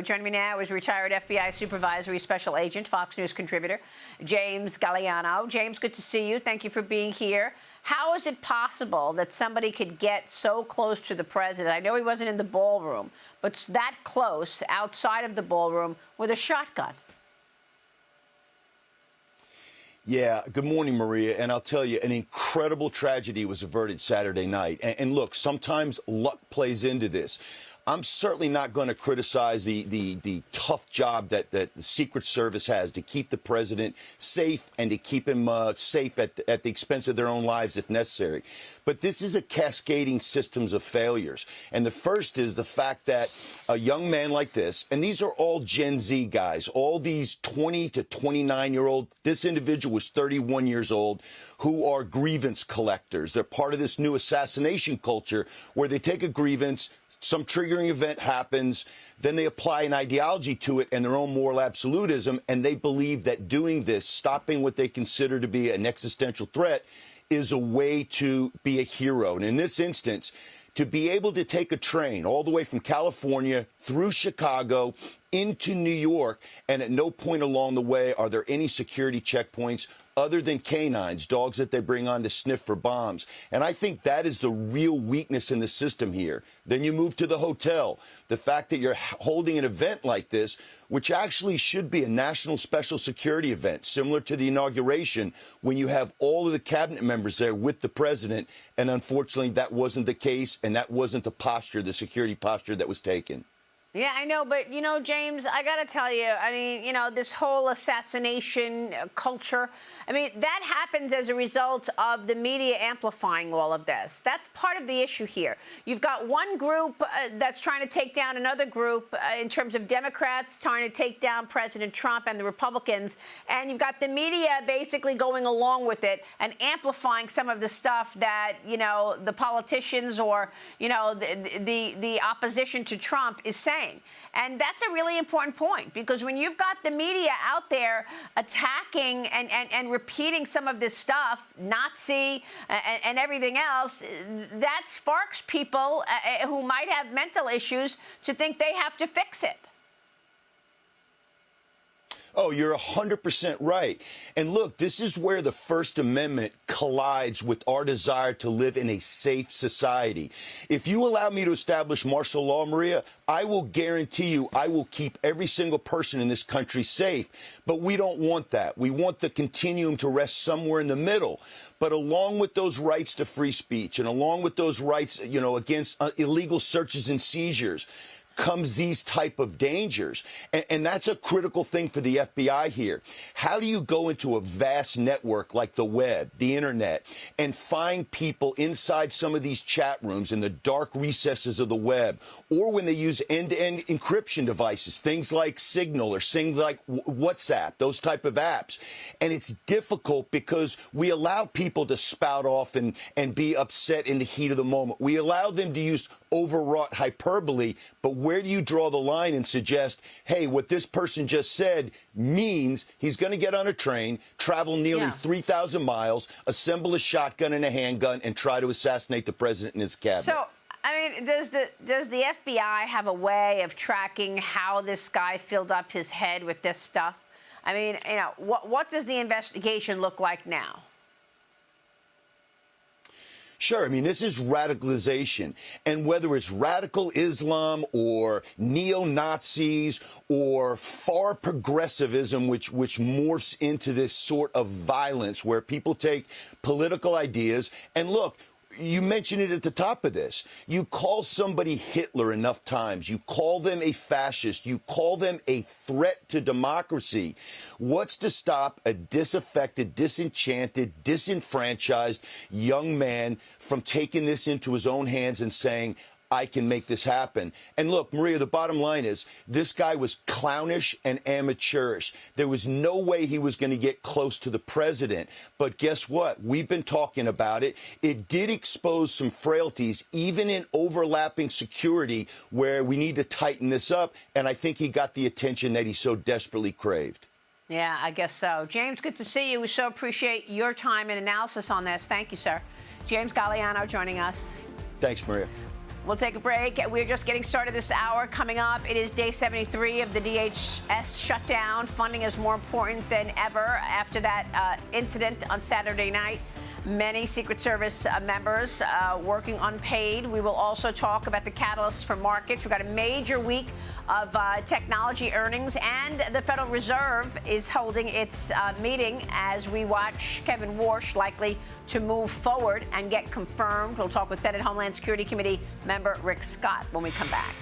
Joining me now is retired FBI Supervisory Special Agent, Fox News contributor, James Gagliano. James, good to see you. Thank you for being here. How is it possible that somebody could get so close to the president? I know he wasn't in the ballroom, but that close outside of the ballroom with a shotgun. Yeah, good morning, Maria. And I'll tell you, an incredible tragedy was averted Saturday night. And look, sometimes luck plays into this. I'm certainly not going to criticize the tough job that the Secret Service has to keep the president safe and to keep him safe at the expense of their own lives if necessary. But this is a cascading systems of failures. And the first is the fact that a young man like this, and these are all Gen Z guys, all these 20 to 29-year-old, this individual was 31 years old, who are grievance collectors. They're part of this new assassination culture where they take a grievance, some triggering event happens, then they apply an ideology to it and their own moral absolutism, and they believe that doing this, stopping what they consider to be an existential threat, is a way to be a hero. And in this instance, to be able to take a train all the way from California through Chicago into New York, and at no point along the way are there any security checkpoints other than canines, dogs that they bring on to sniff for bombs. And I think that is the real weakness in the system here. Then you move to the hotel. The fact that you're holding an event like this, which actually should be a national special security event, similar to the inauguration, when you have all of the cabinet members there with the president. And unfortunately, that wasn't the case, and that wasn't the posture, the security posture that was taken. Yeah, I know, but, you know, James, I got to tell you, I mean, you know, this whole assassination culture, I mean, that happens as a result of the media amplifying all of this. That's part of the issue here. You've got one group that's trying to take down another group in terms of Democrats trying to take down President Trump and the Republicans, and you've got the media basically going along with it and amplifying some of the stuff that, you know, the politicians or, you know, the opposition to Trump is saying. And that's a really important point, because when you've got the media out there attacking and repeating some of this stuff, Nazi and everything else, that sparks people who might have mental issues to think they have to fix it. Oh, you're 100% right. And look, this is where the First Amendment collides with our desire to live in a safe society. If you allow me to establish martial law, Maria, I will guarantee you I will keep every single person in this country safe. But we don't want that. We want the continuum to rest somewhere in the middle. But along with those rights to free speech and along with those rights, you know, against illegal searches and seizures, comes these type of dangers. And that's a critical thing for the FBI here. How do you go into a vast network like the web, the internet, and find people inside some of these chat rooms in the dark recesses of the web, or when they use end-to-end encryption devices, things like Signal or things like WhatsApp, those type of apps. And it's difficult because we allow people to spout off and be upset in the heat of the moment. We allow them to use overwrought hyperbole, but where do you draw the line and suggest, hey, what this person just said means he's going to get on a train, travel nearly 3,000 miles, assemble a shotgun and a handgun, and try to assassinate the president and his cabinet? So, I mean, does the FBI have a way of tracking how this guy filled up his head with this stuff? I mean, you know, what does the investigation look like now? Sure. I mean, this is radicalization. And whether it's radical Islam or neo-Nazis or far progressivism, which morphs into this sort of violence where people take political ideas and look, you mentioned it at the top of this. You call somebody Hitler enough times. You call them a fascist. You call them a threat to democracy. What's to stop a disaffected, disenchanted, disenfranchised young man from taking this into his own hands and saying, I can make this happen? And look, Maria, the bottom line is this guy was clownish and amateurish. There was no way he was going to get close to the president. But guess what? We've been talking about it. It did expose some frailties, even in overlapping security, where we need to tighten this up. And I think he got the attention that he so desperately craved. Yeah, I guess so. James, good to see you. We so appreciate your time and analysis on this. Thank you, sir. James Gagliano joining us. Thanks, Maria. We'll take a break. We're just getting started this hour. Coming up, it is day 73 of the DHS shutdown. Funding is more important than ever after that incident on Saturday night. Many Secret Service members working unpaid. We will also talk about the catalysts for markets. We've got a major week of technology earnings, and the Federal Reserve is holding its meeting as we watch Kevin Warsh likely to move forward and get confirmed. We'll talk with Senate Homeland Security Committee member Rick Scott when we come back.